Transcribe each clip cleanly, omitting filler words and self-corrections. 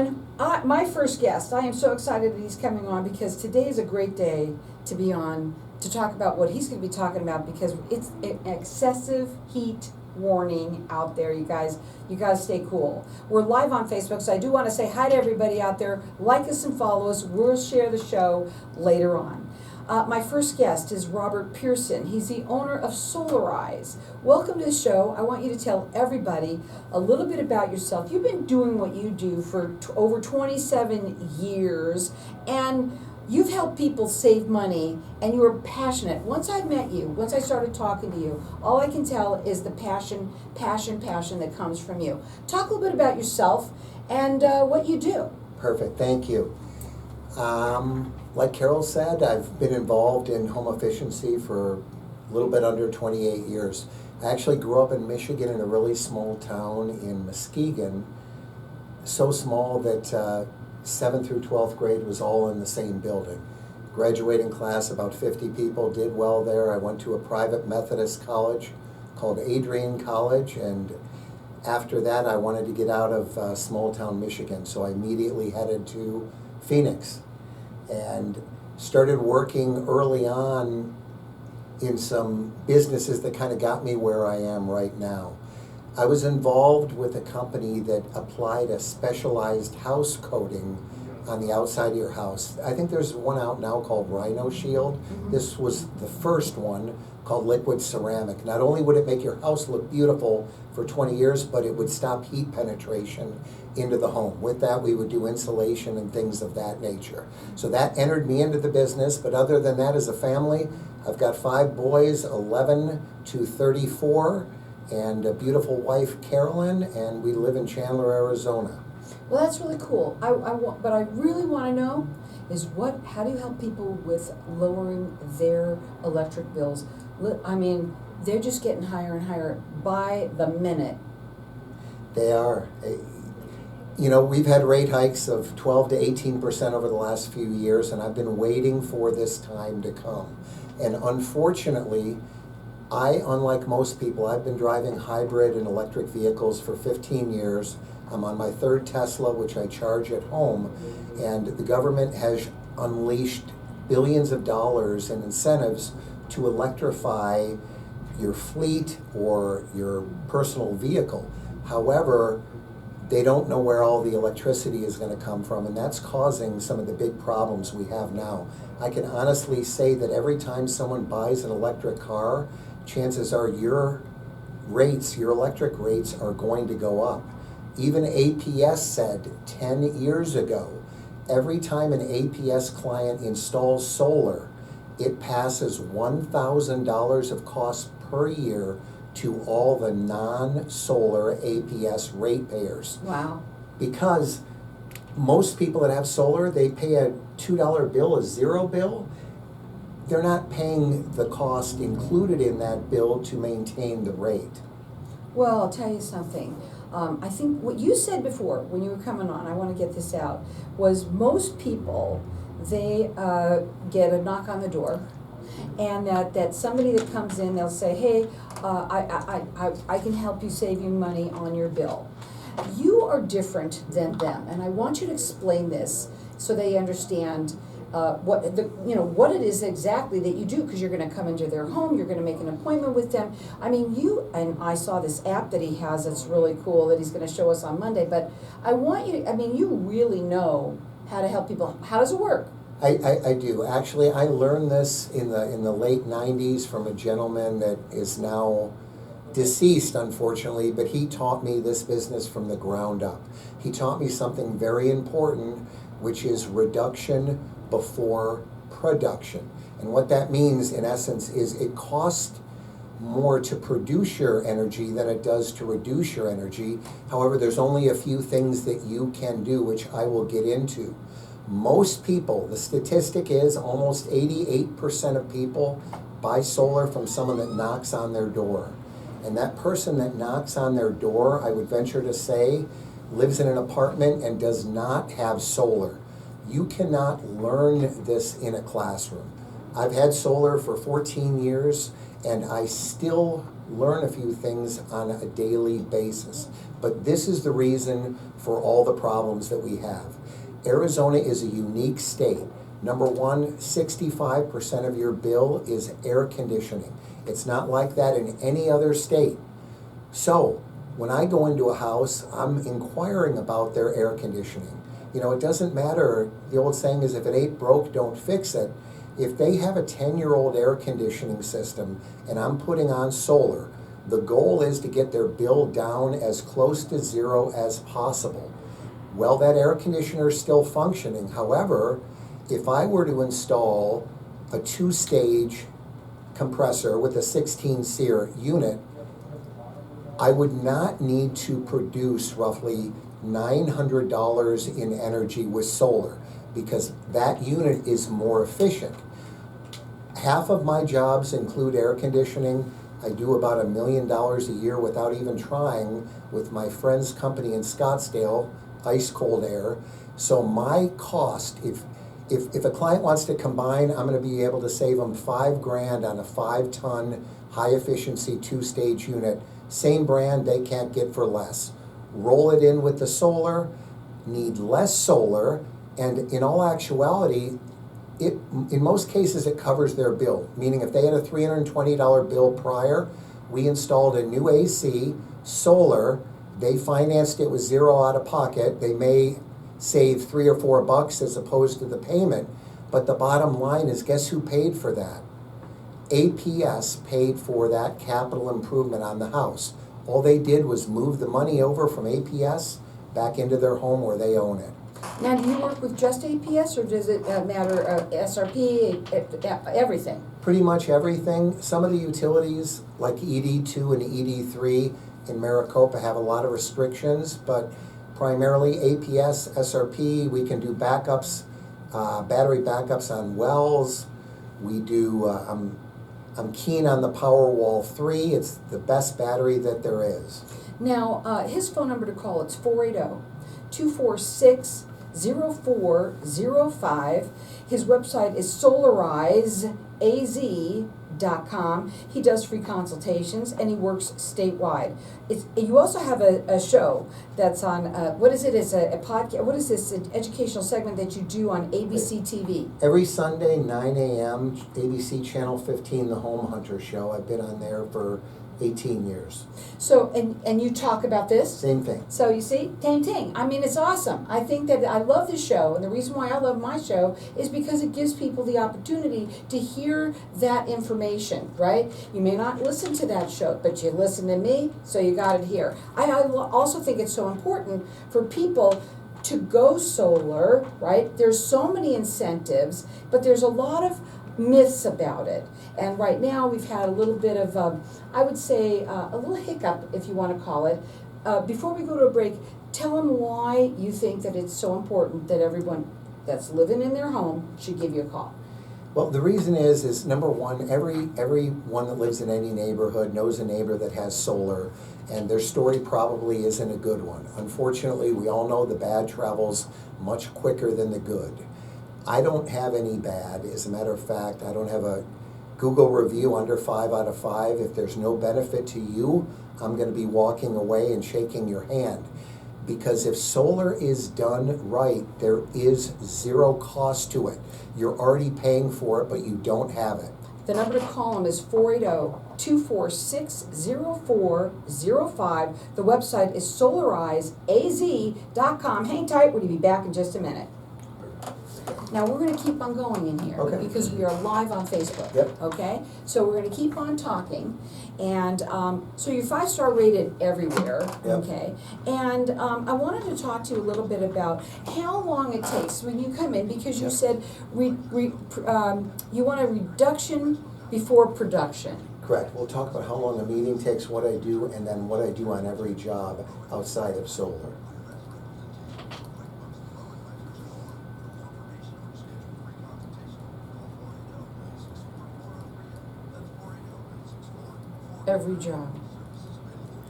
My first guest, I am so excited that he's coming on because today is a great day to be on to talk about what he's going to be talking about because it's an excessive heat warning out there, you guys. You guys stay cool. We're live on Facebook, so I do want to say hi to everybody out there. Like us and follow us. We'll share the show later on. My first guest is Robert Pearson. He's the owner of Solarize. Welcome to the show. I want you to tell everybody a little bit about yourself. You've been doing what you do for over 27 years, and you've helped people save money, and you are passionate. Once I met you, once I started talking to you, all I can tell is the passion that comes from you. Talk a little bit about yourself and what you do. Perfect, thank you. Like Carol said, I've been involved in home efficiency for a little bit under 28 years. I actually grew up in Michigan in a really small town in Muskegon, so small that 7th through 12th grade was all in the same building. Graduating class, about 50 people, did well there. I went to a private Methodist college called Adrian College, and after that I wanted to get out of small town Michigan, so I immediately headed to Phoenix and started working early on in some businesses that kind of got me where I am right now. I was involved with a company that applied a specialized house coating on the outside of your house. I think there's one out now called Rhino Shield. Mm-hmm. This was the first one called liquid ceramic. Not only would it make your house look beautiful for 20 years, but it would stop heat penetration into the home. With that, we would do insulation and things of that nature. So that entered me into the business, but other than that, as a family, I've got 5 boys, 11 to 34, and a beautiful wife, Carolyn, and we live in Chandler, Arizona. Well, that's really cool. But I really want to know is how do you help people with lowering their electric bills? I mean, they're just getting higher and higher by the minute. They are. You know, we've had rate hikes of 12 to 18% over the last few years, and I've been waiting for this time to come. And unfortunately, unlike most people, I've been driving hybrid and electric vehicles for 15 years. I'm on my 3rd Tesla, which I charge at home, and the government has unleashed billions of dollars in incentives to electrify your fleet or your personal vehicle. However, they don't know where all the electricity is going to come from, and that's causing some of the big problems we have now. I can honestly say that every time someone buys an electric car, chances are your electric rates are going to go up. Even APS said 10 years ago, every time an APS client installs solar, it passes $1,000 of cost per year to all the non-solar APS ratepayers. Wow. Because most people that have solar, they pay a $2 bill, a zero bill. They're not paying the cost included in that bill to maintain the rate. Well, I'll tell you something. I think what you said before when you were coming on, I want to get this out, was most people, they get a knock on the door, and that somebody that comes in, they'll say, hey, I can help you save you money on your bill. You are different than them, and I want you to explain this so they understand what it is exactly that you do, because you're going to come into their home, you're going to make an appointment with them. I mean, I saw this app that he has that's really cool that he's going to show us on Monday, but I want you to, you really know how to help people. How does it work? I do. Actually, I learned this in the late 90s from a gentleman that is now deceased, unfortunately, but he taught me this business from the ground up. He taught me something very important, which is reduction before production. And what that means, in essence, is it costs more to produce your energy than it does to reduce your energy. However, there's only a few things that you can do, which I will get into. Most people, the statistic is almost 88% of people buy solar from someone that knocks on their door. And that person that knocks on their door, I would venture to say, lives in an apartment and does not have solar. You cannot learn this in a classroom. I've had solar for 14 years, and I still learn a few things on a daily basis. But this is the reason for all the problems that we have. Arizona is a unique state. Number one, 65% of your bill is air conditioning. It's not like that in any other state. So, when I go into a house, I'm inquiring about their air conditioning. You know, it doesn't matter, the old saying is if it ain't broke, don't fix it. If they have a 10-year-old air conditioning system and I'm putting on solar, the goal is to get their bill down as close to zero as possible. Well, that air conditioner is still functioning. However, if I were to install a 2-stage compressor with a 16-SEER unit, I would not need to produce roughly $900 in energy with solar because that unit is more efficient. Half of my jobs include air conditioning. I do about $1 million a year without even trying with my friend's company in Scottsdale, Ice Cold Air. So my cost, if a client wants to combine, I'm going to be able to save them $5,000 on a 5-ton high efficiency 2-stage unit. Same brand, they can't get for less. Roll it in with the solar, need less solar, and in all actuality, in most cases it covers their bill. Meaning if they had a $320 bill prior, we installed a new AC, solar, they financed it with zero out of pocket. They may save $3 or $4 as opposed to the payment, but the bottom line is, guess who paid for that? APS paid for that capital improvement on the house. All they did was move the money over from APS back into their home where they own it. Now, do you work with just APS, or does it matter SRP, everything? Pretty much everything. Some of the utilities, like ED2 and ED3 in Maricopa, have a lot of restrictions, but primarily APS, SRP, we can do backups, battery backups on wells. We do, I'm keen on the Powerwall 3. It's the best battery that there is. Now, his phone number to call, it's 480-246-0405. His website is solarizeaz.com. He does free consultations and he works statewide. You also have a show that's on, what is it? It's a podcast. What is this, an educational segment that you do on ABC TV? Every Sunday, 9 a.m., ABC Channel 15, The Home Hunter Show. I've been on there for 18 years. So, and you talk about this? Same thing. So you see, same thing. I mean, it's awesome. I think that I love this show, and the reason why I love my show is because it gives people the opportunity to hear that information, right? You may not listen to that show, but you listen to me, so you got it here. I also think it's so important for people to go solar, right? There's so many incentives, but there's a lot of myths about it. And right now we've had a little bit of, I would say, a little hiccup, if you want to call it. Before we go to a break, tell them why you think that it's so important that everyone that's living in their home should give you a call. Well, the reason is number one, everyone that lives in any neighborhood knows a neighbor that has solar, and their story probably isn't a good one. Unfortunately, we all know the bad travels much quicker than the good. I don't have any bad. As a matter of fact, I don't have a Google review under 5 out of 5. If there's no benefit to you, I'm going to be walking away and shaking your hand. Because if solar is done right, there is zero cost to it. You're already paying for it, but you don't have it. The number to call them is 480-246-0405. The website is solarizeaz.com. Hang tight, we'll be back in just a minute. Now, we're going to keep on going in here, okay, because we are live on Facebook. Yep. Okay? So we're going to keep on talking. And so you're 5-star rated everywhere. Yep. Okay? And I wanted to talk to you a little bit about how long it takes when you come in, because you Yep. said you want a reduction before production. Correct. We'll talk about how long a meeting takes, what I do, and then what I do on every job outside of solar. Every job,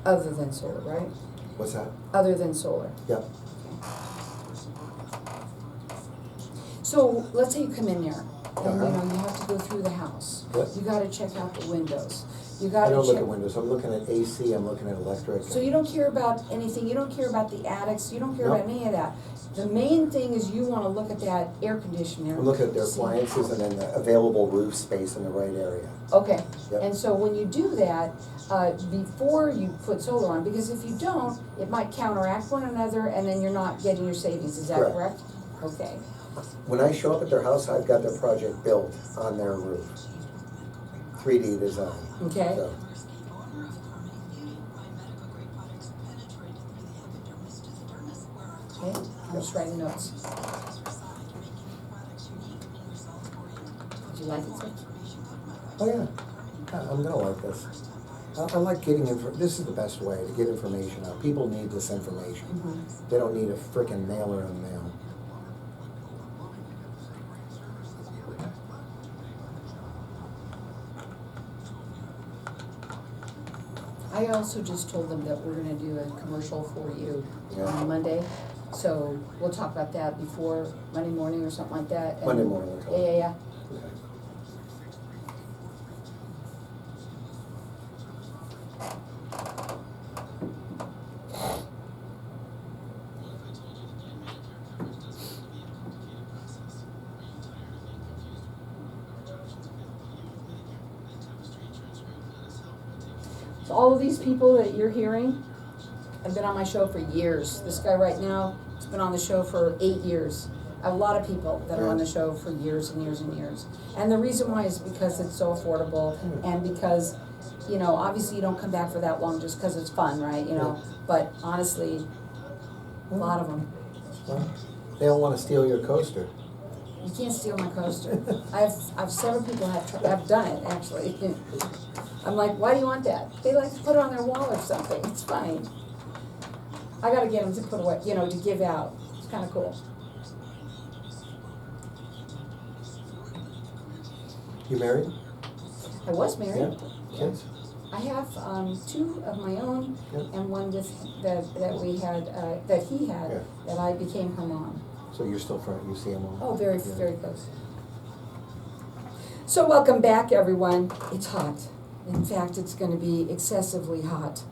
other than solar, right? What's that? Other than solar. Yep. So let's say you come in there and you know, you have to go through the house. Yep. You gotta check out the windows. You I gotta don't look check. at windows, I'm looking at AC, I'm looking at electric. So you don't care about anything, you don't care about the attics, you don't care about any of that. The main thing is you wanna look at that air conditioner. I'm looking at their See- appliances and then the available roof space in the right area. Okay, Yep. and so when you do that, before you put solar on, because if you don't, it might counteract one another and then you're not getting your savings, is that Correct. correct? Okay, When I show up at their house, I've got their project built on their roof. 3D design. okay. So, Okay, I'm just writing notes. Did you like it, sir? oh yeah, I'm gonna like this. I like getting this is the best way to get information out. People need this information. Mm-hmm. They don't need a frickin' mailer in the mail. I also just told them that we're gonna do a commercial for you Yeah. on Monday. So we'll talk about that before Monday morning or something like that. and- Monday morning, we'll talk. Yeah. Okay. So all of these people that you're hearing have been on my show for years. This guy right now has been on the show for 8 years. I have a lot of people that are on the show for years and years and years. And the reason why is because it's so affordable and because, you know, obviously you don't come back for that long just because it's fun, right? You know, but honestly, a lot of them. Well, they don't wanna steal your coaster. You can't steal my coaster. I've several people have done it, actually. I'm like, why do you want that? They like to put it on their wall or something. It's fine. I gotta get them to put away, you know, to give out. It's kind of cool. You married? I was married. Yeah. Kids? I have 2 of my own Yep. and one that we had that he had Yeah. that I became her mom. So you're still friends, you see them all? Oh, very Yeah. very close. So welcome back, everyone. It's hot. In fact, it's going to be excessively hot.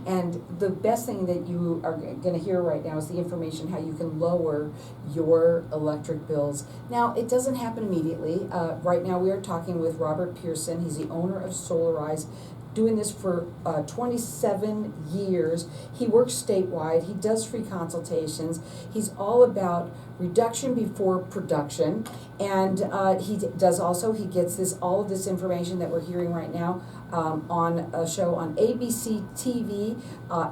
And the best thing that you are going to hear right now is the information how you can lower your electric bills. Now, it doesn't happen immediately. Right now, we are talking with Robert Pearson. He's the owner of Solarize, doing this for 27 years. He works statewide. He does free consultations. He's all about reduction before production, and he does also, he gets all of this information that we're hearing right now on a show on ABC TV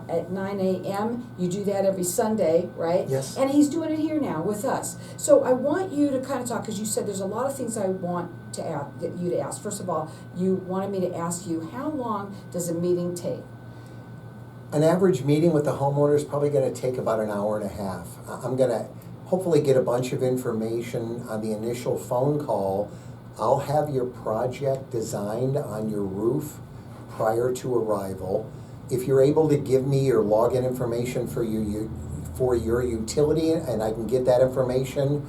at 9 a.m. You do that every Sunday, right? Yes. And he's doing it here now with us. So I want you to kind of talk, because you said there's a lot of things I want to get you to ask. First of all, you wanted me to ask you, how long does a meeting take? An average meeting with the homeowner is probably gonna take about an hour and a half. I'm gonna hopefully get a bunch of information on the initial phone call. I'll have your project designed on your roof prior to arrival. If you're able to give me your login information for your utility and I can get that information,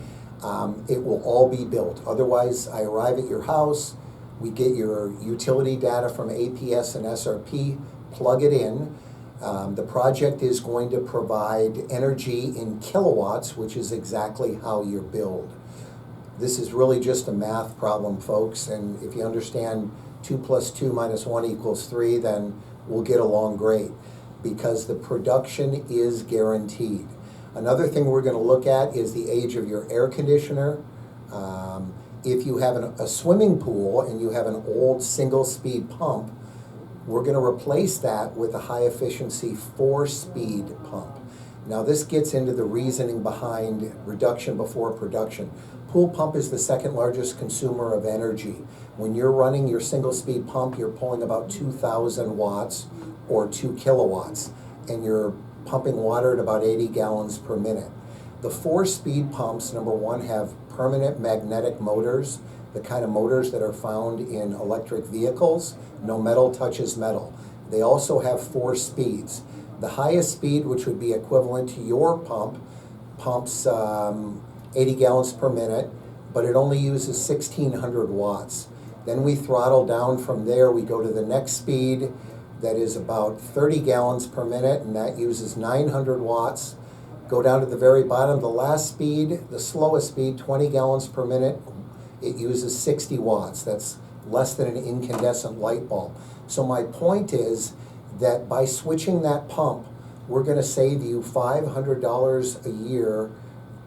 it will all be built. Otherwise, I arrive at your house, we get your utility data from APS and SRP, plug it in. The project is going to provide energy in kilowatts, which is exactly how you're billed. This is really just a math problem, folks, and if you understand 2 + 2 - 1 = 3, then we'll get along great, because the production is guaranteed. Another thing we're going to look at is the age of your air conditioner. If you have a swimming pool and you have an old single-speed pump, we're going to replace that with a high-efficiency 4-speed pump. Now this gets into the reasoning behind reduction before production. Pool pump is the second largest consumer of energy. When you're running your single-speed pump, you're pulling about 2,000 watts or 2 kilowatts, and you're pumping water at about 80 gallons per minute. The 4-speed pumps, number one, have permanent magnetic motors, the kind of motors that are found in electric vehicles. No metal touches metal. They also have 4 speeds. The highest speed, which would be equivalent to your pump, pumps 80 gallons per minute. but it only uses 1,600 watts. Then we throttle down from there. We go to the next speed that is about 30 gallons per minute, and that uses 900 watts. Go down to the very bottom, the last speed, the slowest speed, 20 gallons per minute, it uses 60 watts. That's less than an incandescent light bulb. So my point is that by switching that pump, we're going to save you $500 a year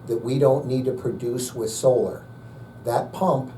that we don't need to produce with solar. That pump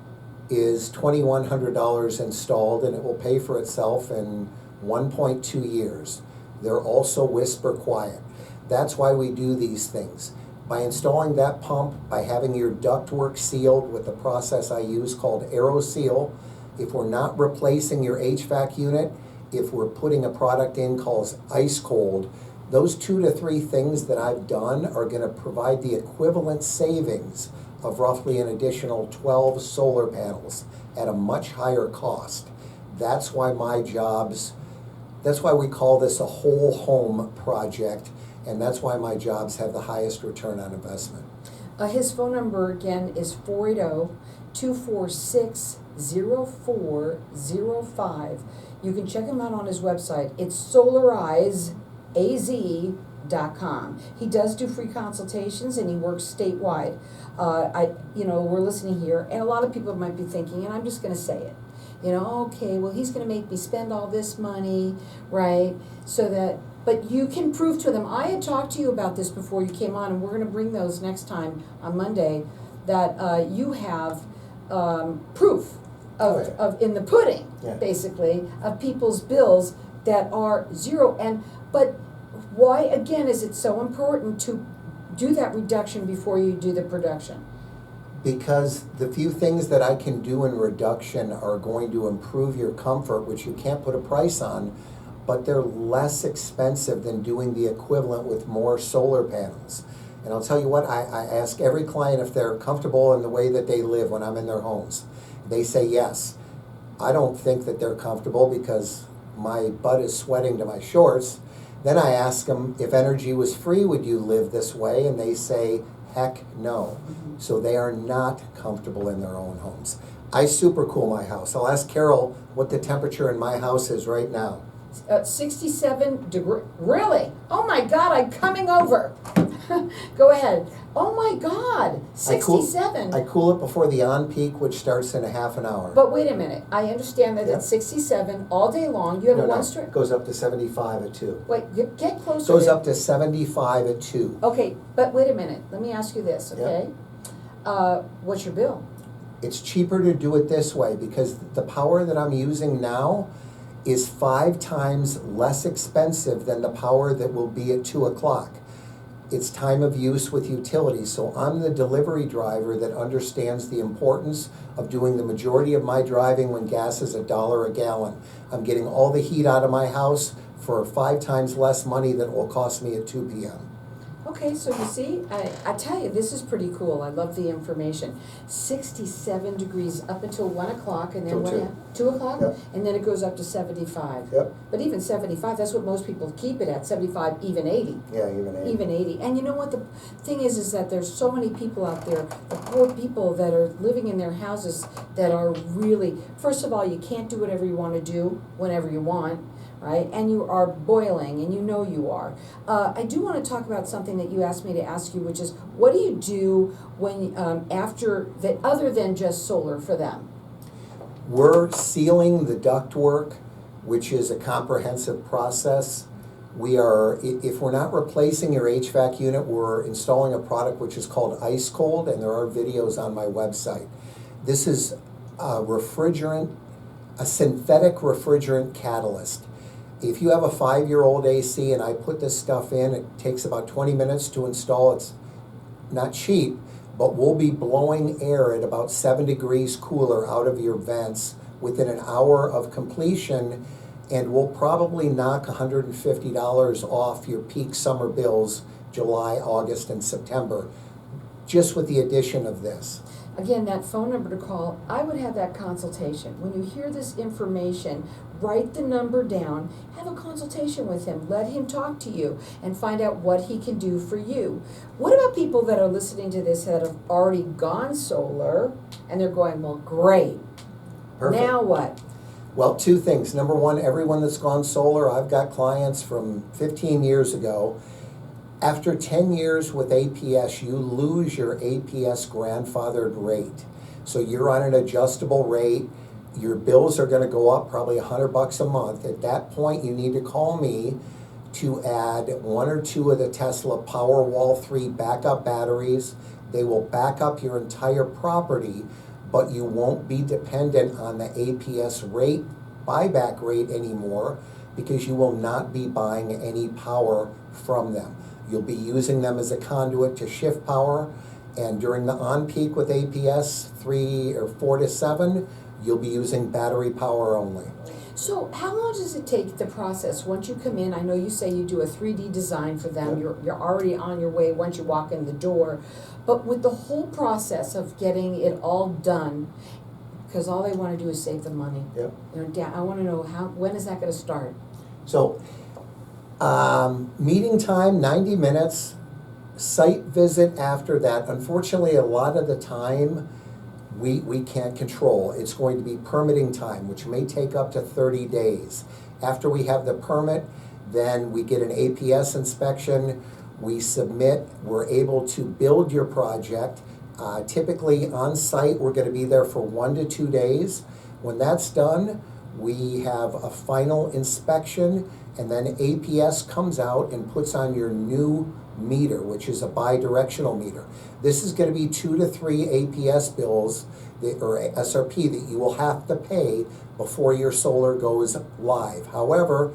is $2,100 installed, and it will pay for itself in 1.2 years. They're also whisper quiet. That's why we do these things. By installing that pump, by having your ductwork sealed with the process I use called AeroSeal, if we're not replacing your HVAC unit, if we're putting a product in called Ice Cold, those 2 to 3 things that I've done are going to provide the equivalent savings of roughly an additional 12 solar panels at a much higher cost. That's why that's why we call this a whole home project, and that's why my jobs have the highest return on investment. His phone number again is 480-246-0405. You can check him out on his website. It's solarizeaz.com. He does do free consultations, and he works statewide. We're listening here, and a lot of people might be thinking, and I'm just going to say it, okay, well, he's going to make me spend all this money, right? But you can prove to them. I had talked to you about this before you came on, and we're going to bring those next time on Monday, that you have proof of in the pudding, basically, of people's bills that are zero. But why, again, is it so important to do that reduction before you do the production? Because the few things that I can do in reduction are going to improve your comfort, which you can't put a price on, but they're less expensive than doing the equivalent with more solar panels. And I'll tell you what, I ask every client if they're comfortable in the way that they live when I'm in their homes. They say yes. I don't think that they're comfortable because my butt is sweating to my shorts. Then I ask them, if energy was free, would you live this way? And they say, heck no. So they are not comfortable in their own homes. I supercool my house. I'll ask Carol what the temperature in my house is right now. 67 degrees. Really? Oh my God, I'm coming over. Go ahead. Oh my God, 67. I cool it before the on peak, which starts in a half an hour. But wait a minute. I understand that it's 67 all day long. You have one strip. It goes up to 75 at 2. Wait, get closer. Goes up to 75 at 2. Okay, but wait a minute. Let me ask you this, okay? What's your bill? It's cheaper to do it this way because the power that I'm using now is 5 times less expensive than the power that will be at 2 o'clock. It's time of use with utilities. So I'm the delivery driver that understands the importance of doing the majority of my driving when gas is $1 a gallon. I'm getting all the heat out of my house for 5 times less money than it will cost me at 2 p.m. Okay, so you see, I tell you, this is pretty cool. I love the information. 67 degrees up until 1 o'clock, and then 2 o'clock, and then it goes up to 75. Yep. But even 75, that's what most people keep it at, 75, even 80. Yeah, even 80. Even 80. And you know what the thing is that there's so many people out there, the poor people that are living in their houses that are really, first of all, you can't do whatever you want to do whenever you want. Right, and you are boiling, and you know you are. I do want to talk about something that you asked me to ask you, which is, what do you do when after that, other than just solar for them? We're sealing the ductwork, which is a comprehensive process. If we're not replacing your HVAC unit, we're installing a product which is called Ice Cold, and there are videos on my website. This is a synthetic refrigerant catalyst. If you have a 5-year-old AC and I put this stuff in, it takes about 20 minutes to install. It's not cheap, but we'll be blowing air at about 7 degrees cooler out of your vents within an hour of completion, and we'll probably knock $150 off your peak summer bills, July, August, and September. just with the addition of this. Again, that phone number to call, I would have that consultation. When you hear this information, write the number down, have a consultation with him, let him talk to you, and find out what he can do for you. What about people that are listening to this that have already gone solar, and they're going, well, great, Perfect. now what? Well, two things. Number one, everyone that's gone solar, I've got clients from 15 years ago. After 10 years with APS, you lose your APS grandfathered rate. So you're on an adjustable rate. Your bills are going to go up probably $100 a month. At that point, you need to call me to add 1 or 2 of the Tesla Powerwall 3 backup batteries. They will back up your entire property, but you won't be dependent on the APS rate, buyback rate anymore, because you will not be buying any power from them. You'll be using them as a conduit to shift power, and during the on-peak with APS 3 or 4 to 7, you'll be using battery power only. So how long does it take the process once you come in? I know you say you do a 3D design for them. Yep. You're already on your way once you walk in the door. But with the whole process of getting it all done, because all they want to do is save the money. Yep. You know, I want to know when is that going to start? So, meeting time, 90 minutes, site visit after that. Unfortunately, a lot of the time, we can't control. It's going to be permitting time, which may take up to 30 days. After we have the permit, then we get an APS inspection, we submit, we're able to build your project. Typically on site, we're going to be there for 1 to 2 days. When that's done, we have a final inspection, and then APS comes out and puts on your new meter, which is a bi-directional meter. This is going to be 2 to 3 APS bills or SRP that you will have to pay before your solar goes live. However,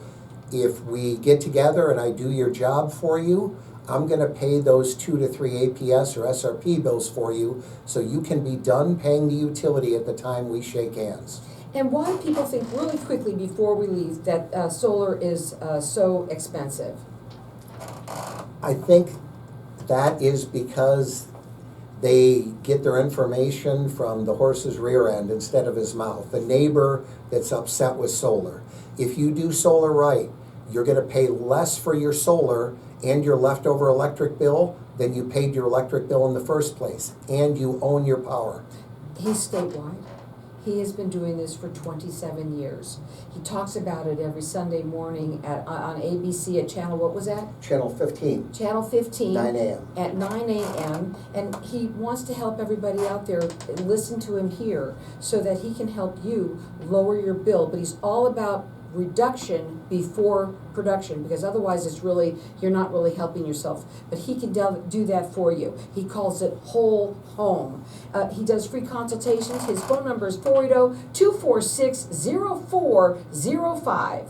if we get together and I do your job for you, I'm going to pay those 2 to 3 APS or SRP bills for you, so you can be done paying the utility at the time we shake hands. And why people think really quickly before we leave that solar is so expensive? I think that is because they get their information from the horse's rear end instead of his mouth. The neighbor that's upset with solar. If you do solar right, you're going to pay less for your solar and your leftover electric bill than you paid your electric bill in the first place, and you own your power. He's statewide. He has been doing this for 27 years. He talks about it every Sunday morning on ABC at channel, what was that? Channel 15. Channel 15. 9 a.m. At 9 a.m. And he wants to help everybody out there listen to him here so that he can help you lower your bill. But he's all about reduction before production, because otherwise it's really, you're not really helping yourself. But he can do that for you. He calls it whole home. He does free consultations. His phone number is 480-246-0405.